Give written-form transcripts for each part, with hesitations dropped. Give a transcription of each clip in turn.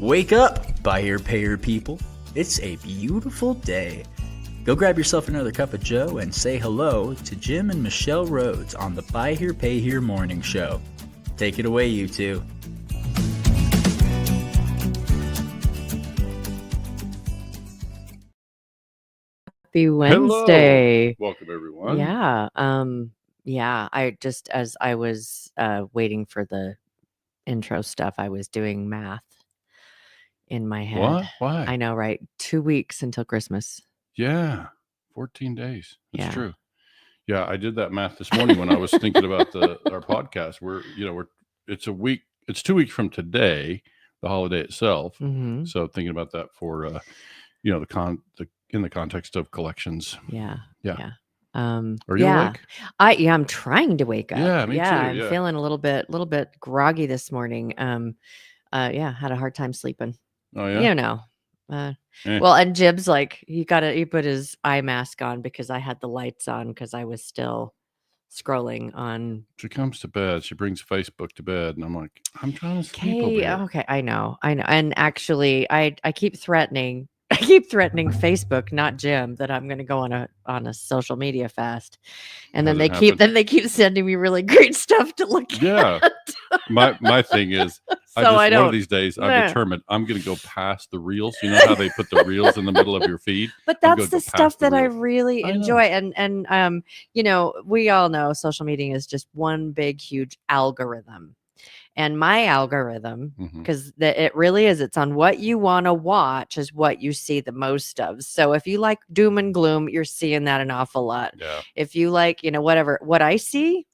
Wake up, buyer payer people. It's a beautiful day. Go grab yourself another cup of joe and say hello to Jim and Michelle Rhoads on the Buy Here Pay Here Morning Show. Take it away, you two. Happy Wednesday. Hello. Welcome, everyone. Yeah. As I was waiting for the intro stuff, I was doing math in my head. What? Why? I know, right? 2 weeks until Christmas. Yeah. 14 days. That's Yeah. true. Yeah. I did that math this morning when I was thinking about our podcast. It's 2 weeks from today, the holiday itself. Mm-hmm. So thinking about that for, in the context of collections. Yeah. Are you awake? I'm trying to wake up. Yeah, me too. I'm feeling a little bit groggy this morning. Had a hard time sleeping. Oh yeah. Well, and Jib's like, he put his eye mask on because I had the lights on because I was still scrolling on. She comes to bed. She brings Facebook to bed, and I'm like, I'm trying to sleep over here. Okay, I know. And actually, I keep threatening. I keep threatening Facebook, not Jim, that I'm going to go on a social media fast, and then they keep sending me really great stuff to look at. My thing is, one of these days I'm determined I'm going to go past the reels. You know how they put the reels in the middle of your feed? But that's the stuff that I really enjoy, and we all know social media is just one big huge algorithm. And my algorithm, because it really is, it's on what you want to watch is what you see the most of. So if you like doom and gloom, you're seeing that an awful lot. Yeah. If you like, whatever, what I see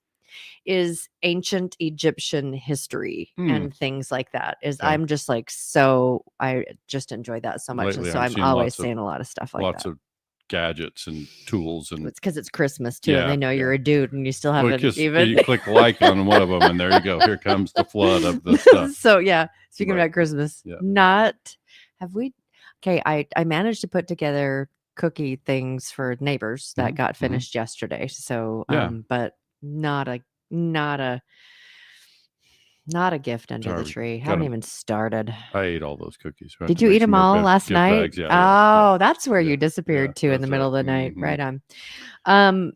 is ancient Egyptian history and things like that. I'm just like, I just enjoy that so much. Lately, and so I'm always seeing a lot of stuff like that. Lots of gadgets and tools, and it's because it's Christmas too, and they know you're a dude, and you still haven't even. You click like on one of them, and there you go. Here comes the flood of the stuff. So yeah, speaking about Christmas, I managed to put together cookie things for neighbors that got finished yesterday. So, but not a gift under the tree. Haven't even started. I ate all those cookies. Right? Did you eat them all last night? Bags, that's where you disappeared to in the middle of the night. Right on.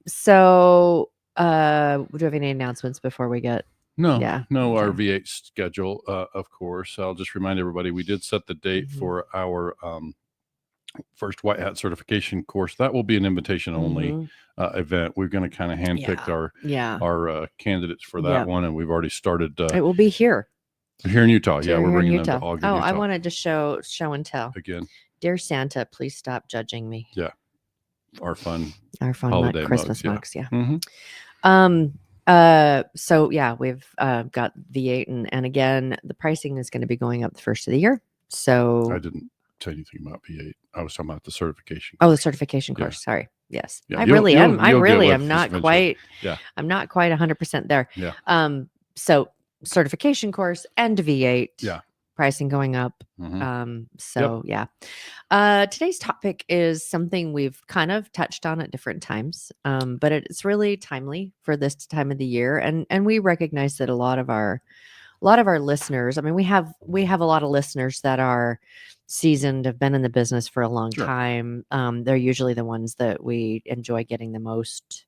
So, do we have any announcements before we get? No. Our V8 schedule, of course. I'll just remind everybody we did set the date for our first white hat certification course. That will be an invitation only event. We're going to kind of handpick our candidates for that one, and we've already started. It will be here in Utah. Yeah, we're bringing them to Ogden, Utah. I wanted to show and tell again. Dear Santa, please stop judging me. Yeah, our fun holiday Christmas mugs. Yeah. Mm-hmm. We've got V8, and again, the pricing is going to be going up the first of the year. So I didn't tell you anything about V8. I was talking about the certification. Oh, the certification course. Sorry. Yes. Yeah, I really am not quite. Yeah. I'm not quite 100% there. Yeah. So certification course and V8. Yeah. Pricing going up. Today's topic is something we've kind of touched on at different times, but it's really timely for this time of the year, and we recognize that a lot of our listeners. I mean, we have a lot of listeners that are seasoned, have been in the business for a long time. They're usually the ones that we enjoy getting the most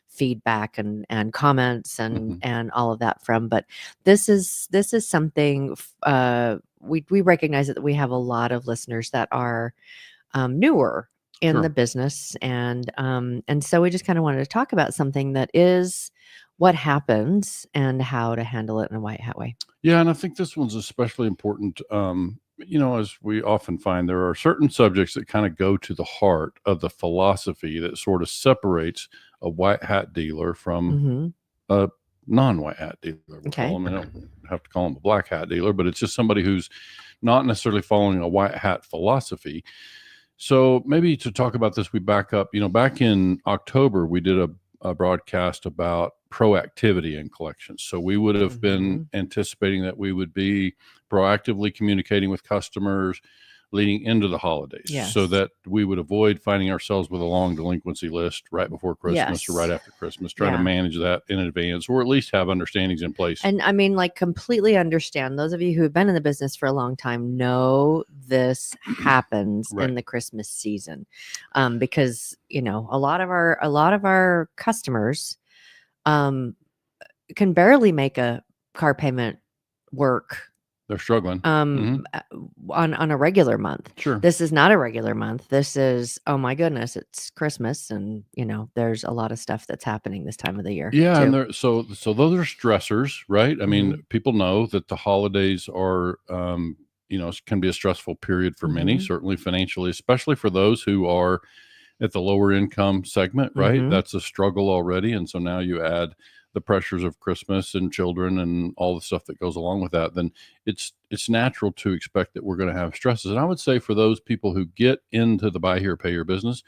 feedback and comments and all of that from. But this is something we recognize that we have a lot of listeners that are newer in the business, and so we just kind of wanted to talk about something that is what happens and how to handle it in a white hat way. Yeah, and I think this one's especially important. As we often find, there are certain subjects that kind of go to the heart of the philosophy that sort of separates a white hat dealer from a non-white hat dealer. I don't have to call him a black hat dealer, but it's just somebody who's not necessarily following a white hat philosophy. So maybe to talk about this, we back up. Back in October, we did a broadcast about proactivity in collections. So we would have been anticipating that we would be proactively communicating with customers, leading into the holidays, so Yes. that we would avoid finding ourselves with a long delinquency list right before Christmas or Yes. right after Christmas, trying to Yeah. manage that in advance, or at least have understandings in place. And I mean, like, completely understand. Those of you who have been in the business for a long time know this happens Right. in the Christmas season, because a lot of our customers can barely make a car payment work They're struggling. on a regular month. Sure. This is not a regular month. This is, oh my goodness, it's Christmas, and there's a lot of stuff that's happening this time of the year. Yeah, too. and so those are stressors, right? I mean, people know that the holidays are, can be a stressful period for many, certainly financially, especially for those who are at the lower income segment, right? That's a struggle already, and so now you add the pressures of Christmas and children and all the stuff that goes along with that. Then it's natural to expect that we're going to have stresses. And I would say for those people who get into the buy here, pay here business,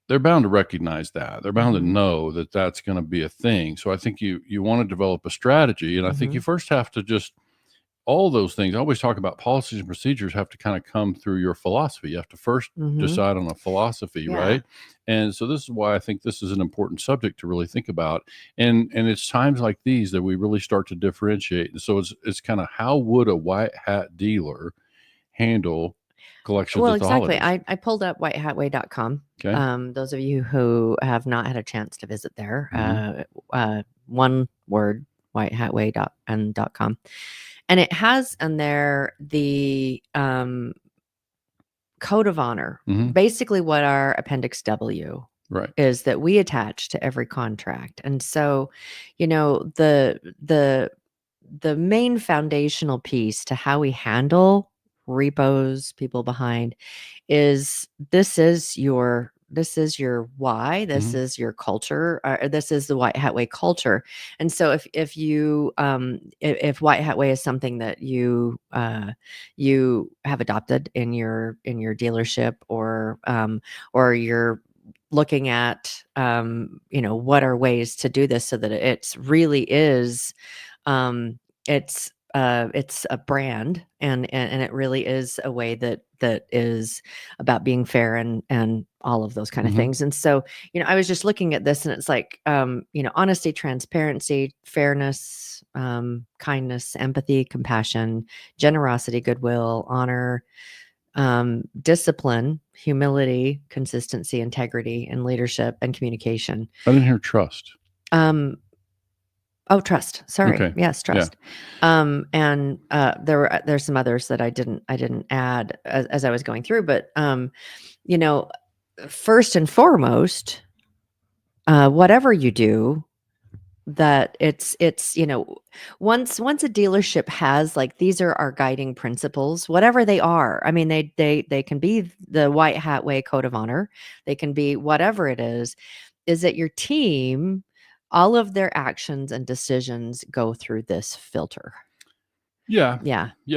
they're bound to recognize that. They're bound to know that that's going to be a thing. So I think you want to develop a strategy, and I think you first have to just, all those things, I always talk about policies and procedures have to kind of come through your philosophy. You have to first decide on a philosophy, right? And so this is why I think this is an important subject to really think about. And it's times like these that we really start to differentiate. So it's kind of, how would a white hat dealer handle collections Well, at the exactly. holidays? I pulled up whitehatway.com. Okay. Those of you who have not had a chance to visit there, one word, whitehatway.com. And it has in there the code of honor, basically what our Appendix W is that we attach to every contract. And so, the main foundational piece to how we handle repos, people behind, is this is your why, this is your culture, this is the White Hat Way culture. And so if you if White Hat Way is something that you have adopted in your dealership, or you're looking at what are ways to do this so that it's really is it's a brand, and it really is a way that is about being fair and all of those kind of things. And so, I was just looking at this, and it's like, honesty, transparency, fairness, kindness, empathy, compassion, generosity, goodwill, honor, discipline, humility, consistency, integrity, and leadership and communication. I didn't hear trust. Oh, trust. Sorry. Okay. Yes, trust. Yeah. And there's some others that I didn't add as I was going through, but first and foremost, whatever you do, that it's once a dealership has, like, these are our guiding principles, whatever they are. I mean, they can be the White Hat Way code of honor. They can be whatever it is that your team, all of their actions and decisions go through this filter. Yeah,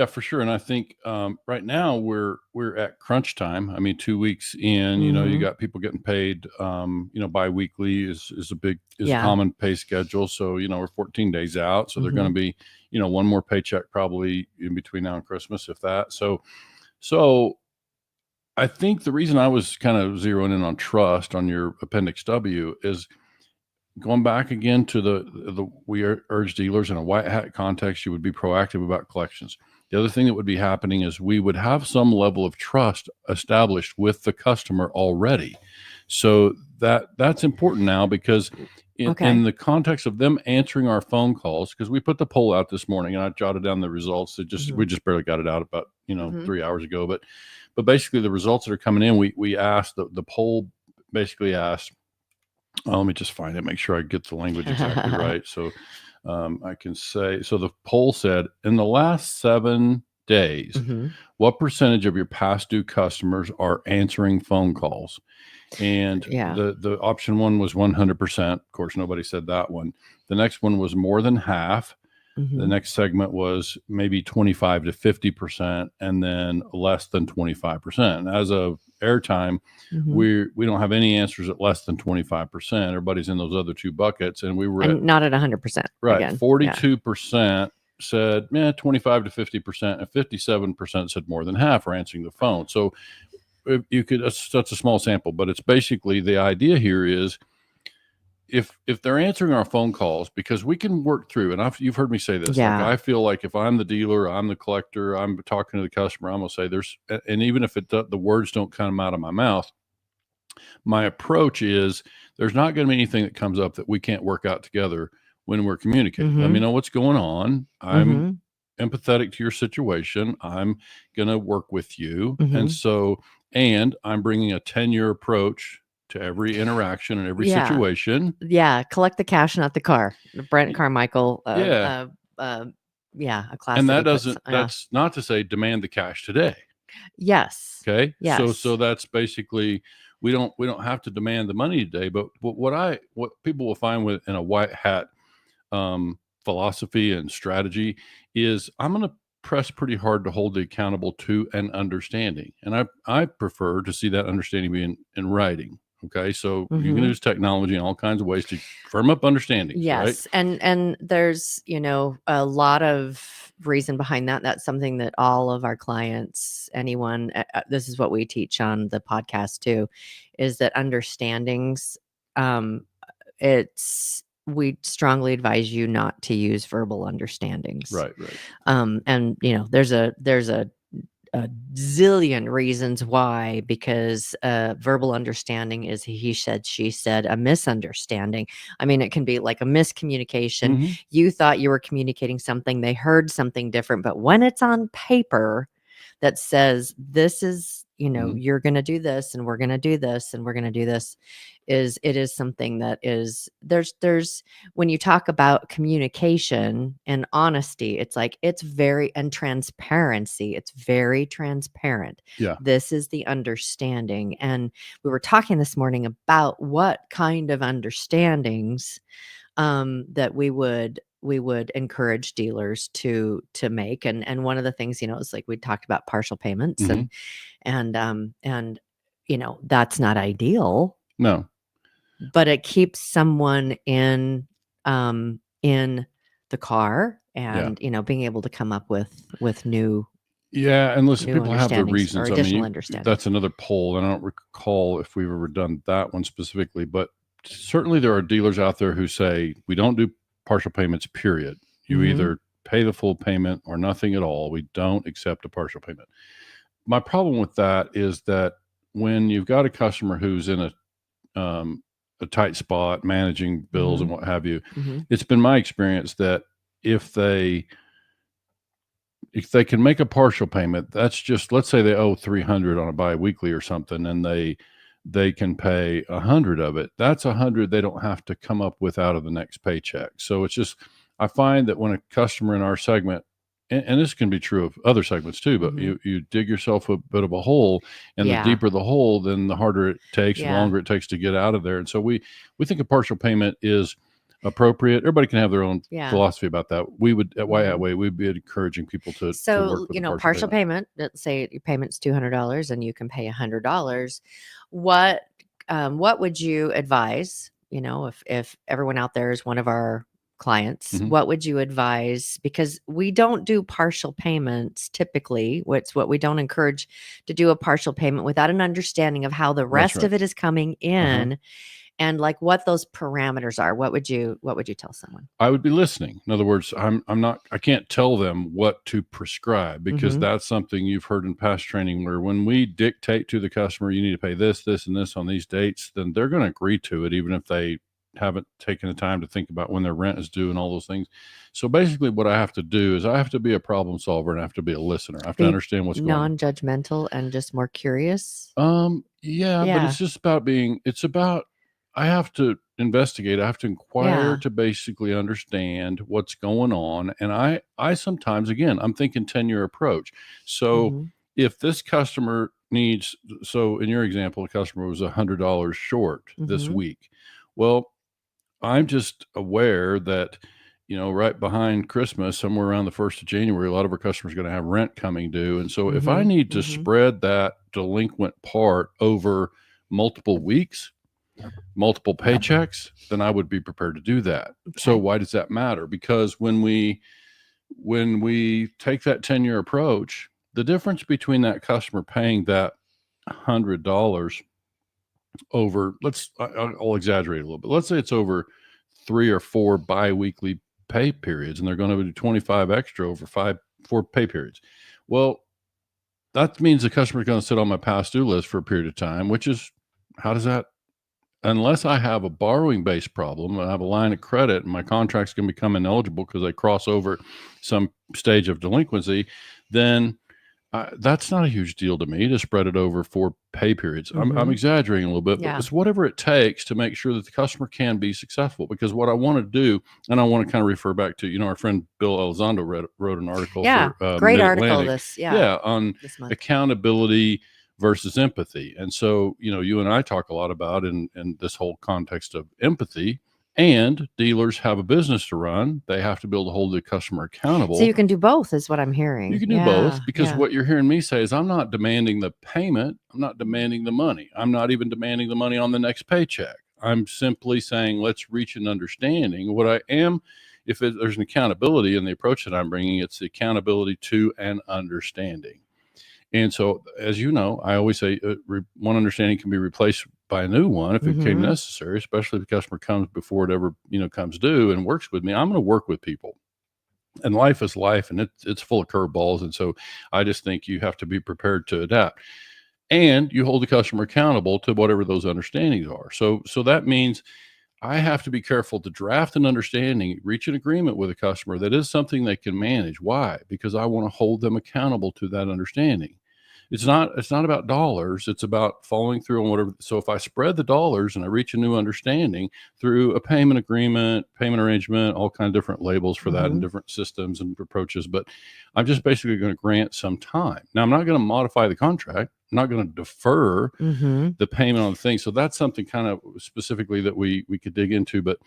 for sure. And I think right now we're at crunch time. I mean, 2 weeks in, you got people getting paid, bi-weekly is a common pay schedule. So, we're 14 days out. So they're going to be, one more paycheck probably in between now and Christmas, if that. So I think the reason I was kind of zeroing in on trust on your Appendix W is going back again to we urge dealers in a white hat context, you would be proactive about collections. The other thing that would be happening is we would have some level of trust established with the customer already. So that's important now, because in the context of them answering our phone calls, because we put the poll out this morning and I jotted down the results. We just barely got it out about 3 hours ago, but basically the results that are coming in, we asked, the poll basically asked, let me just find it, make sure I get the language exactly right. So I can say, so the poll said, in the last 7 days, what percentage of your past due customers are answering phone calls? And the option one was 100%. Of course, nobody said that one. The next one was more than half. The next segment was maybe 25 to 50%, and then less than 25%. As of airtime, we don't have any answers at less than 25%. Everybody's in those other two buckets, and we were not at 100%. Right, again. 42% said 25 to 50%, and 57% said more than half are answering the phone. So if you could, that's a small sample, but it's basically the idea here is if they're answering our phone calls, because we can work through, and you've heard me say this, like I feel like if I'm the dealer, I'm the collector, I'm talking to the customer, I'm gonna say and even if the words don't come out of my mouth, my approach is there's not going to be anything that comes up that we can't work out together when we're communicating. Let me know what's going on. I'm empathetic to your situation. I'm going to work with you. And I'm bringing a 10-year approach to every interaction and every situation. Yeah. Collect the cash, not the car. Brent Carmichael. Yeah. A class. And that's not to say demand the cash today. Yes. Okay. Yes. So that's basically, we don't have to demand the money today, but what people will find in a white hat philosophy and strategy is I'm going to press pretty hard to hold the accountable to an understanding. And I prefer to see that understanding being in writing. Okay. So you can use technology in all kinds of ways to firm up understanding. Yes. Right? And there's, a lot of reason behind that. That's something that all of our clients, anyone, this is what we teach on the podcast too, is that understandings, we strongly advise you not to use verbal understandings. Right. And there's a zillion reasons why, because verbal understanding is he said, she said, a misunderstanding. I mean, it can be like a miscommunication. You thought you were communicating something, they heard something different, but when it's on paper that says this is, you're going to do this and we're going to do this and we're going to do this, it is something that is there's when you talk about communication and honesty, it's like and transparency, it's very transparent. Yeah. This is the understanding. And we were talking this morning about what kind of understandings that we would encourage dealers to make. And one of the things, is like we talked about partial payments and that's not ideal. No. But it keeps someone in the car and being able to come up with new. Yeah, and listen, people have their reasons. I mean, that's another poll, and I don't recall if we've ever done that one specifically, but certainly there are dealers out there who say we don't do partial payments, period. You either pay the full payment or nothing at all. We don't accept a partial payment. My problem with that is that when you've got a customer who's in a tight spot, managing bills and what have you, it's been my experience that if they can make a partial payment, that's just, let's say they owe $300 on a bi-weekly or something, and they can pay $100 of it. That's $100 they don't have to come up with out of the next paycheck. So it's just, I find that when a customer in our segment, and this can be true of other segments too, but you dig yourself a bit of a hole, and the deeper the hole, then the harder it takes, the longer it takes to get out of there. And so we think a partial payment is appropriate. Everybody can have their own philosophy about that. We would at White Hat Way, we'd be encouraging people to work with partial payment. Let's say your payment's $200 and you can pay $100. What would you advise? If everyone out there is one of our clients, what would you advise? Because we don't do partial payments typically. What we don't encourage to do a partial payment without an understanding of how the rest of it is coming in. And like what those parameters are. What would you tell someone? I would be listening. In other words, I can't tell them what to prescribe, because that's something you've heard in past training, where when we dictate to the customer, you need to pay this, this, and this on these dates, then they're going to agree to it, even if they haven't taken the time to think about when their rent is due and all those things. So basically what I have to do is I have to be a problem solver, and I have to be a listener. I have to understand what's going on. Non-judgmental and just more curious. But it's just about I have to investigate. I have to inquire to basically understand what's going on. And I sometimes, again, I'm thinking 10-year approach. So if this customer needs, so in your example, the customer was $100 short this week. Well, I'm just aware that, right behind Christmas, somewhere around the 1st of January, a lot of our customers are going to have rent coming due. And so if I need to spread that delinquent part over multiple weeks, multiple paychecks, then I would be prepared to do that. Okay. So why does that matter? Because when we when we take that 10-year approach, the difference between that customer paying that $100 over, I'll exaggerate a little bit. Let's say it's over 3 or 4 biweekly pay periods, and they're going to do 25 extra over 4 pay periods. Well, that means the customer is going to sit on my past due list for a period of time, which is, how does that, unless I have a borrowing base problem and I have a line of credit and my contract's going to become ineligible because I cross over some stage of delinquency, then that's not a huge deal to me to spread it over 4 pay periods. I'm exaggerating a little bit, but it's whatever it takes to make sure that the customer can be successful. Because what I want to do, and I want to kind of refer back to, our friend Bill Elizondo wrote an article for great article on this month. Accountability versus empathy. And so, you and I talk a lot about in this whole context of empathy. And dealers have a business to run. They have to be able to hold the customer accountable. So you can do both, is what I'm hearing. You can do both, because what you're hearing me say is I'm not demanding the payment. I'm not demanding the money. I'm not even demanding the money on the next paycheck. I'm simply saying, let's reach an understanding. What I am, there's an accountability in the approach that I'm bringing, it's the accountability to an understanding. And so, as you know, I always say one understanding can be replaced by a new one if it became necessary, especially if the customer comes before it ever, comes due and works with me. I'm going to work with people. And life is life, and it's full of curveballs. And so I just think you have to be prepared to adapt. And you hold the customer accountable to whatever those understandings are. So that means I have to be careful to draft an understanding, reach an agreement with a customer that is something they can manage. Why? Because I want to hold them accountable to that understanding. It's not about dollars. It's about following through on whatever. So if I spread the dollars and I reach a new understanding through a payment agreement, payment arrangement, all kinds of different labels for that and different systems and approaches, but I'm just basically going to grant some time. Now, I'm not going to modify the contract. I'm not going to defer the payment on the thing. So that's something kind of specifically that we could dig into, but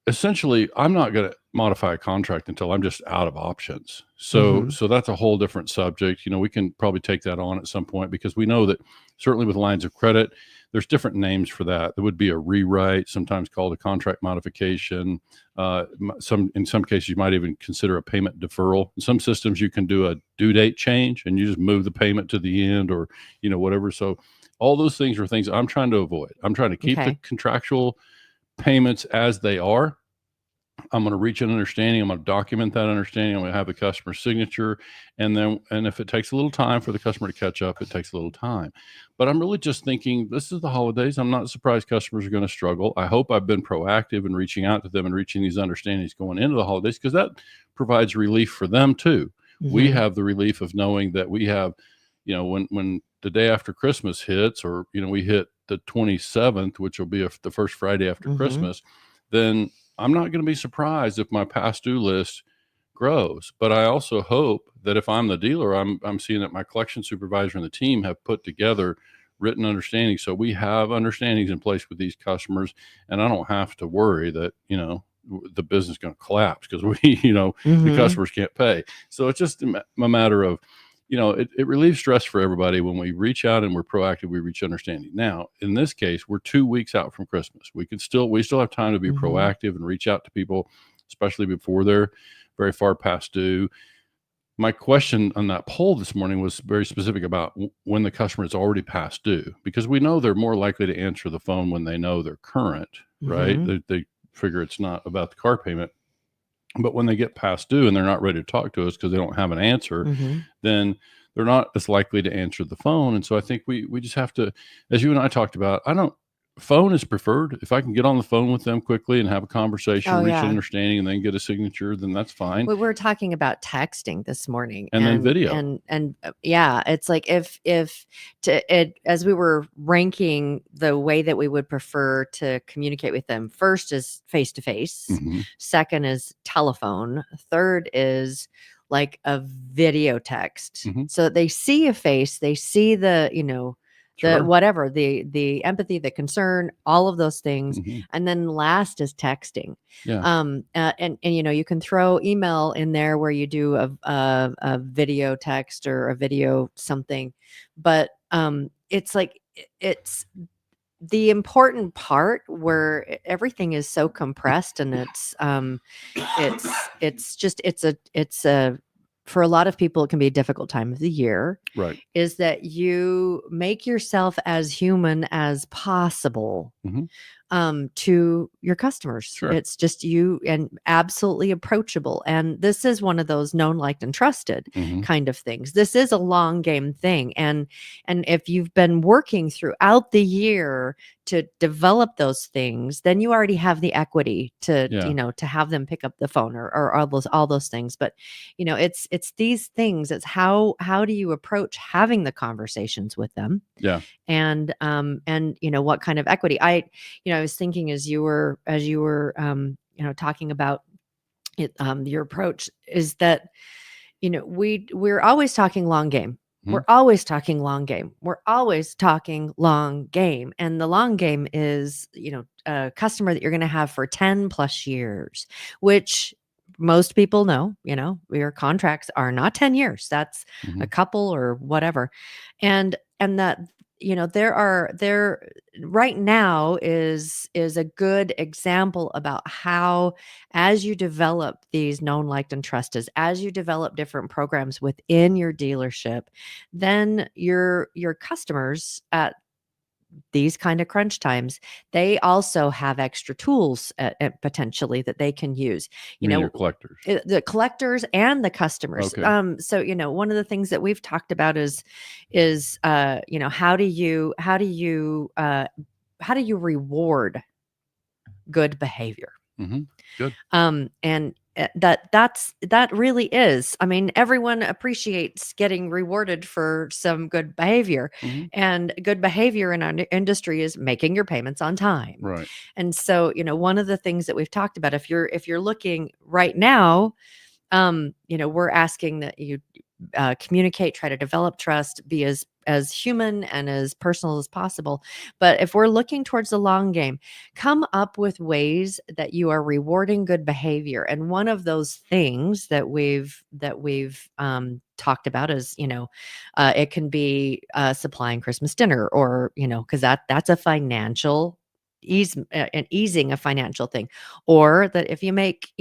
essentially, I'm not going to modify a contract until I'm just out of options. So that's a whole different subject. We can probably take that on at some point, because we know that certainly with lines of credit, there's different names for that. There would be a rewrite, sometimes called a contract modification. In some cases, you might even consider a payment deferral. In some systems, you can do a due date change and you just move the payment to the end, or whatever. So all those things are things I'm trying to avoid. I'm trying to keep the contractual payments as they are. I'm going to reach an understanding. I'm going to document that understanding. I'm going to have the customer's signature. And if it takes a little time for the customer to catch up, it takes a little time. But I'm really just thinking, this is the holidays. I'm not surprised customers are going to struggle. I hope I've been proactive in reaching out to them and reaching these understandings going into the holidays, because that provides relief for them too. We have the relief of knowing that we have, when the day after Christmas hits, or, we hit the 27th, which will be the first Friday after Christmas, then I'm not going to be surprised if my past due list grows. But I also hope that if I'm the dealer, I'm seeing that my collection supervisor and the team have put together written understandings. So we have understandings in place with these customers, and I don't have to worry that, the business is going to collapse because the customers can't pay. So it's just a matter of, it relieves stress for everybody when we reach out and we're proactive. We reach understanding. Now, in this case, we're 2 weeks out from Christmas. We still have time to be proactive and reach out to people, especially before they're very far past due. My question on that poll this morning was very specific about when the customer is already past due, because we know they're more likely to answer the phone when they know they're current, right? They figure it's not about the car payment. But when they get past due and they're not ready to talk to us because they don't have an answer, then they're not as likely to answer the phone. And so I think we just have to, as you and I talked about, phone is preferred. If I can get on the phone with them quickly and have a conversation, reach an understanding, and then get a signature, then that's fine. We were talking about texting this morning, and then video, and it's like as we were ranking the way that we would prefer to communicate with them. First is face to face. Second is telephone. Third is like a video text, so that they see a face, they see the whatever, the empathy, the concern, all of those things. And then last is texting. And you can throw email in there where you do a video text or a video something, but it's like, the important part where everything is so compressed, and it's a for a lot of people it can be a difficult time of the year, Right. is that you make yourself as human as possible Mhm. to your customers. Sure. It's just you, and absolutely approachable. And this is one of those known, liked, and trusted Mhm. kind of things. This is a long game thing. And if you've been working throughout the year to develop those things, then you already have the equity to, Yeah. to have them pick up the phone, or all those things. But it's these things. It's how do you approach having the conversations with them, Yeah. and what kind of equity. I was thinking as you were talking about it, your approach is that we're always talking long game. Mhm. We're always talking long game. We're always talking long game. And the long game is, a customer that you're going to have for 10 plus years, which most people know, your contracts are not 10 years. That's a Mhm. couple or whatever. And that, there right now is a good example about how, as you develop these known, liked, and trusted, as you develop different programs within your dealership, then your customers at these kind of crunch times, they also have extra tools potentially that they can use. You mean your collectors? The collectors and the customers. Okay. So one of the things that we've talked about is how do you reward good behavior? Mhm. Good. And that really is, I mean, everyone appreciates getting rewarded for some good behavior, Mhm. and good behavior in our industry is making your payments on time. Right. And so, one of the things that we've talked about, if you're looking right now, we're asking that you communicate, try to develop trust, be as human and as personal as possible. But if we're looking towards the long game, come up with ways that you are rewarding good behavior. And one of those things that we've talked about is, it can be supplying Christmas dinner, or because that's a financial and easing a financial thing. Or that if you make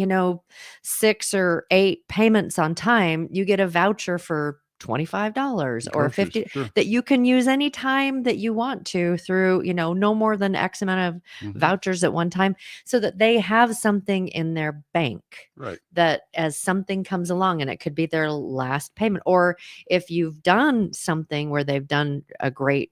6 or 8 payments on time, you get a voucher for $25 or Groceries. 50 Sure. that you can use anytime that you want to, through no more than X amount of Mhm. vouchers at one time, so that they have something in their bank, Right. that as something comes along, and it could be their last payment, or if you've done something where they've done a great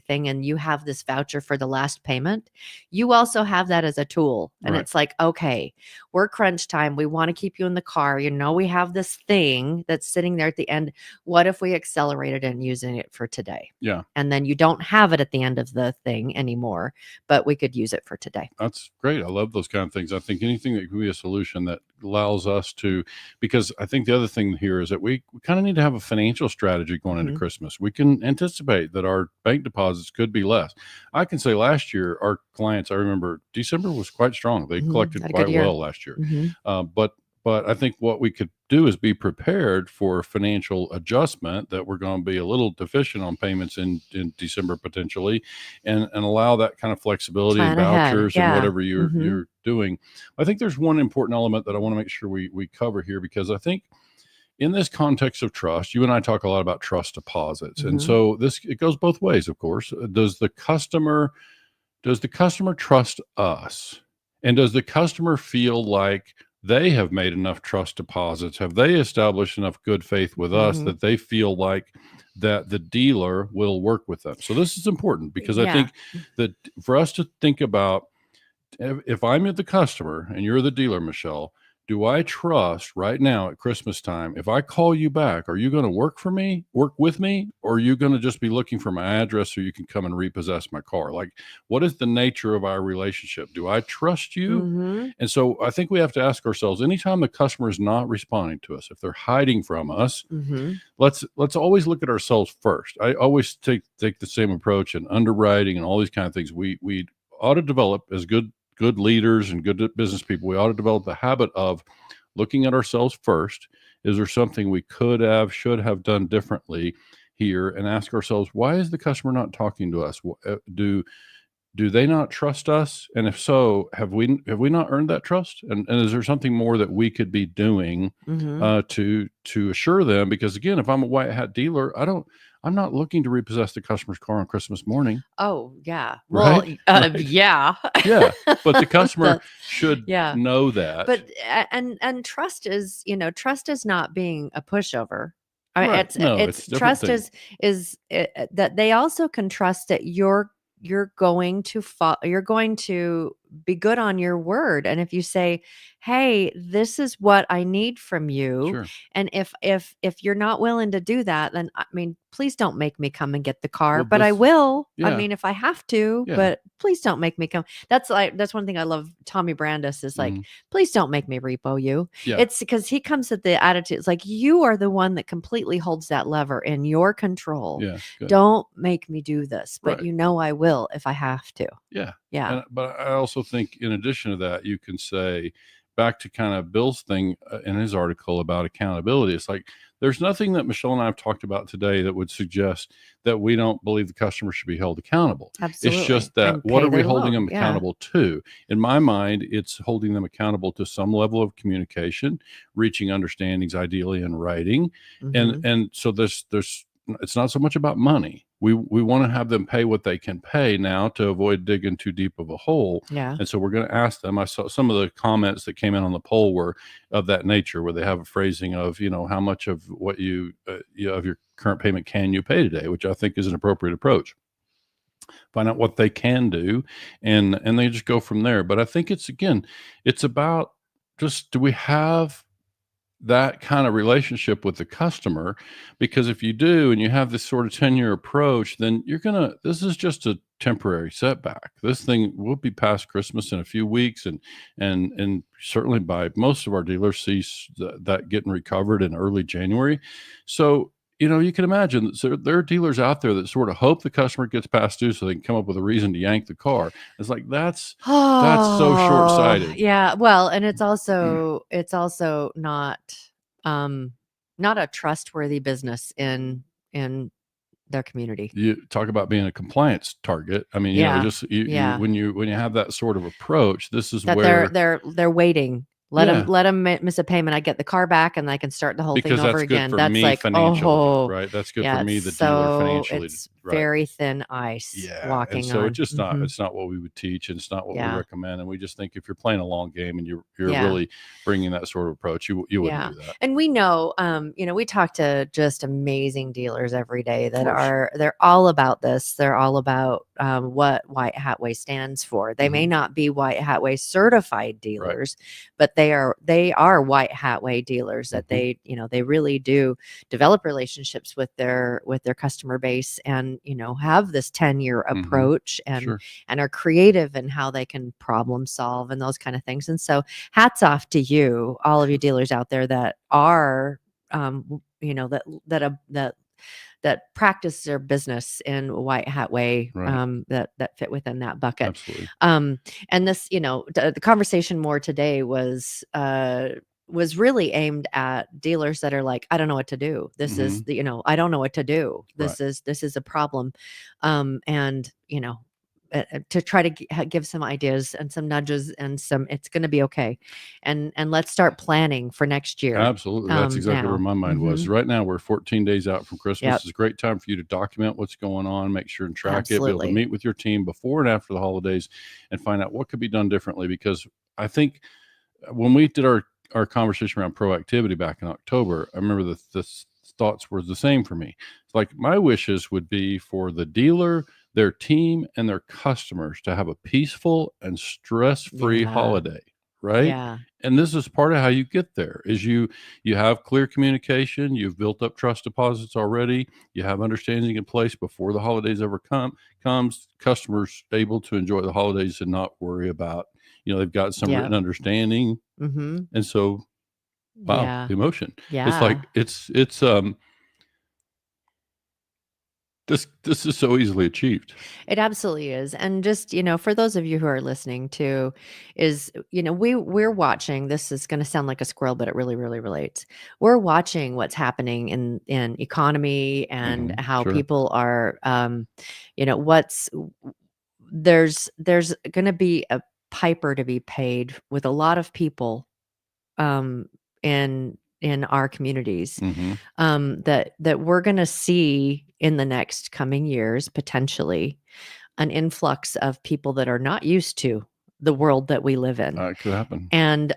thing, and you have this voucher for the last payment, you also have that as a tool. And Right. it's like, okay, we're crunch time. We want to keep you in the car. We have this thing that's sitting there at the end. What if we accelerated and using it for today? Yeah. And then you don't have it at the end of the thing anymore, but we could use it for today. That's great. I love those kind of things. I think anything that can be a solution that allows us to, because I think the other thing here is that we kind of need to have a financial strategy going into Mhm. Christmas. We can anticipate that our bank deposits could be less. I can say last year, our clients, I remember December was quite strong. They Mhm. collected Had a good quite year. well last year. Mhm. But I think what we could do is be prepared for financial adjustment, that we're going to be a little deficient on payments in December potentially, and allow that kind of flexibility and Plan ahead. vouchers and Yeah. whatever you're Mhm. doing. I think there's one important element that I want to make sure we cover here, because I think in this context of trust, you and I talk a lot about trust deposits. And Mhm. so it goes both ways, of course. Does the customer trust us? And does the customer feel like they have made enough trust deposits? Have they established enough good faith with us Mhm. that they feel like that the dealer will work with them? So this is important, because I Yeah. think that for us to think about, if I'm the customer and you're the dealer, Michelle, do I trust right now at Christmas time, if I call you back, are you going to work with me, or are you going to just be looking for my address so you can come and repossess my car? Like, what is the nature of our relationship? Do I trust you? Mhm. And so I think we have to ask ourselves, anytime the customer is not responding to us, if they're hiding from us, Mhm. let's always look at ourselves first. I always take the same approach in underwriting and all these kind of things. We ought to develop, as good leaders and good business people, we ought to develop the habit of looking at ourselves first. Is there something we could have, should have done differently? here and ask ourselves, why is the customer not talking to us? Do they not trust us? And if so, have we not earned that trust? And is there something more that we could be doing to assure them? Because again, if I'm a white hat dealer, I'm not looking to repossess the customer's car on Christmas morning. Oh yeah. Right? Well, Right. yeah. Yeah. But the customer should know that. But and trust is, trust is not being a pushover. I mean, Right. it's No, it's a different trust thing. is that they also can trust that you're going to be good on your word. And if you say, hey, this is what I need from you, Sure. and if you're not willing to do that, then I mean, please don't make me come and get the car. Well, But I will. I yeah. mean, if I have to, Yeah. but please don't make me come. That's one thing I love. Tommy Brandis is like, please don't make me repo you. Yeah. It's because he comes with the attitude. It's like, you are the one that completely holds that lever in your control. Yeah. Good. Don't make me do this, but Right. I will if I have to. Yeah. Yeah. But I also think in addition to that, you can say, back to kind of Bill's thing in his article about accountability. It's like, there's nothing that Michelle and I have talked about today that would suggest that we don't believe the customer should be held accountable. Absolutely. It's just that And what pay are we their holding loan. them accountable to? In my mind, it's holding them accountable to some level of communication, reaching understandings, ideally in writing. And so there's it's not so much about money. We want to have them pay what they can pay now to avoid digging too deep of a hole. Yeah. And so we're going to ask them. I saw some of the comments that came in on the poll were of that nature, where they have a phrasing of, how much of what you of your current payment can you pay today, which I think is an appropriate approach. Find out what they can do, and they just go from there. But I think it's about just, do we have that kind of relationship with the customer? Because if you do, and you have this sort of 10-year approach, then this is just a temporary setback. This thing will be past Christmas in a few weeks, and certainly by most of our dealers see that getting recovered in early January. So you can imagine there are dealers out there that sort of hope the customer gets past due so they can come up with a reason to yank the car. It's like, that's so short-sighted. Yeah. Well, and it's also not a trustworthy business in their community. You talk about being a compliance target. I mean, when you have that sort of approach, this is that where they're waiting. Let them miss a payment. I get the car back, and I can start the whole thing over again. That's like, financially, right? That's good for me, the dealer, financially. It's very thin ice walking and so on. it's just it's not what we would teach, and it's not what we recommend. And we just think if you're playing a long game and you're really bringing that sort of approach, you wouldn't do that. And we know, we talk to just amazing dealers every day that they're all about this. They're all about what White Hat Way stands for. They may not be White Hat Way certified dealers, but they are White Hat Way dealers that they really do develop relationships with their customer base, and have this 10-year approach, and are creative in how they can problem solve and those kind of things. And so hats off to you, all of you dealers out there that are that practice their business in White Hat Way, that fit within that bucket. Absolutely. And this, the conversation more today was really aimed at dealers that are like, I don't know what to do. This is I don't know what to do. This is a problem. And to try to give some ideas and some nudges and it's going to be okay. And let's start planning for next year. Absolutely. That's exactly where my mind was. Right now, we're 14 days out from Christmas. It's a great time for you to document what's going on, make sure and track it, be able to meet with your team before and after the holidays and find out what could be done differently. Because I think when we did our conversation around proactivity back in October, I remember the thoughts were the same for me. It's like, my wishes would be for the dealer, their team, and their customers to have a peaceful and stress-free holiday, right? Yeah. And this is part of how you get there, is you have clear communication, you've built up trust deposits already, you have understanding in place before the holidays ever comes, customers able to enjoy the holidays and not worry about, they've got some written understanding. And so, wow, emotion. Yeah. It's like, it's This is so easily achieved. It absolutely is. And just, for those of you who are listening to is, we're watching, this is going to sound like a squirrel, but it really, really relates. We're watching what's happening in economy and how Sure. people are, there's going to be a piper to be paid with a lot of people, in our communities, hmm that we're going to see in the next coming years, potentially an influx of people that are not used to the world that we live in. It could happen. And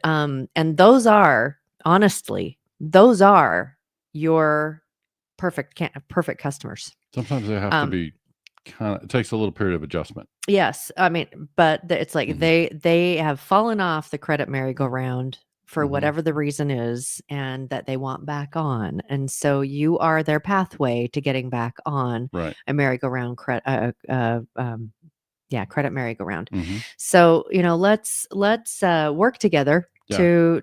those are, honestly, those are your perfect customers. Sometimes they have to Um, be it takes a little period of adjustment. Yes, I mean, but it's like Mhm. they have fallen off the credit merry-go-round for Mhm. whatever the reason is, and that they want back on. And so you are their pathway to getting back on Right. a merry-go-round credit merry-go-round. hmm So, let's work together Yeah.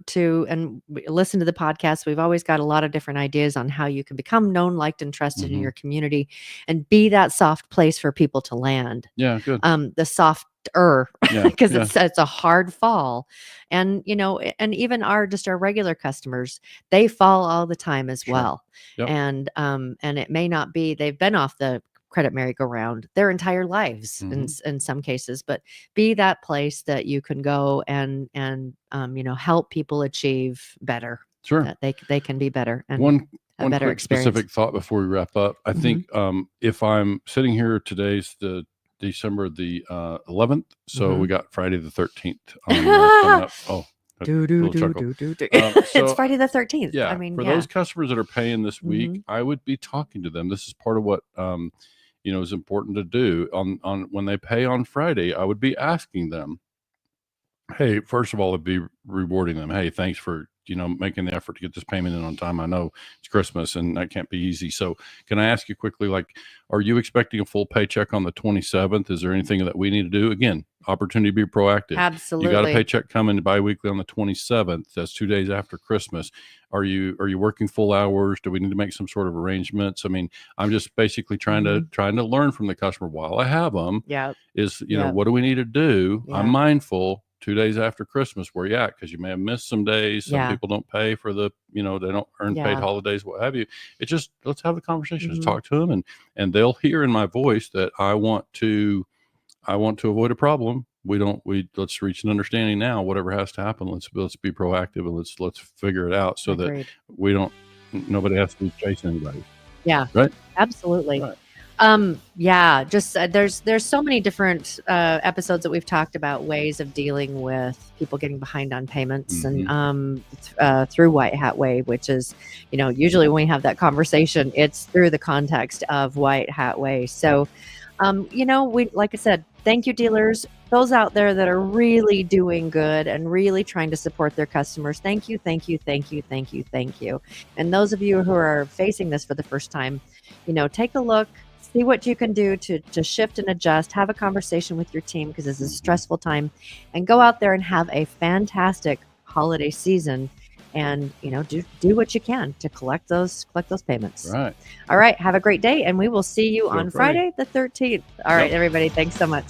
to listen to the podcast. We've always got a lot of different ideas on how you can become known, liked, and trusted in Mhm. your community and be that soft place for people to land. Yeah. Good. The softer, Yeah. because Yeah. it's a hard fall. And and even our regular customers, they fall all the time as Sure. well. Yep. And it may not be they've been off the credit merry-go-round their entire lives in some cases, but be that place that you can go and help people achieve better, Sure. that they can be better and One a one better quick experience. specific thought before we wrap up. I think if I'm sitting here, today's the December the 11th, so we got Friday the 13th coming up. Oh, a little chuckle. It's So Friday the 13th. yeah, I mean, for yeah. those customers that are paying this week, I would be talking to them. This is part of what is important to do on when they pay on Friday. I would be asking them, hey, first of all, it'd be rewarding them. Hey, thanks for making the effort to get this payment in on time. I know it's Christmas and that can't be easy. So can I ask you quickly, like, are you expecting a full paycheck on the 27th? Is there anything that we need to do? Again, opportunity to be proactive. Absolutely. You got a paycheck coming biweekly on the 27th. That's 2 days after Christmas. Are you working full hours? Do we need to make some sort of arrangements? I mean, I'm just basically trying to learn from the customer while I have them. Yeah. Is what do we need to do? Yeah. I'm mindful. 2 days after Christmas, where you at? Because you may have missed some days. Some people don't pay for the, they don't earn paid holidays, what have you. It's just, let's have the conversations, talk to them, and they'll hear in my voice that I want to avoid a problem. Let's reach an understanding now. Whatever has to happen, let's be proactive and let's figure it out so Agreed. that nobody has to be chasing anybody. Yeah. Right. Absolutely. Right. Just there's so many different episodes that we've talked about ways of dealing with people getting behind on payments and through White Hat Way, which is, usually when we have that conversation, it's through the context of White Hat Way. So, we, like I said, thank you, dealers, those out there that are really doing good and really trying to support their customers. Thank you, thank you, thank you, thank you, thank you. And those of you who are facing this for the first time, take a look. See what you can do to shift and adjust, have a conversation with your team because it's a stressful time, and go out there and have a fantastic holiday season and, do what you can to collect those payments. Right. All right. Have a great day. And we will see you on Friday Friday the 13th. All right, everybody. Thanks so much.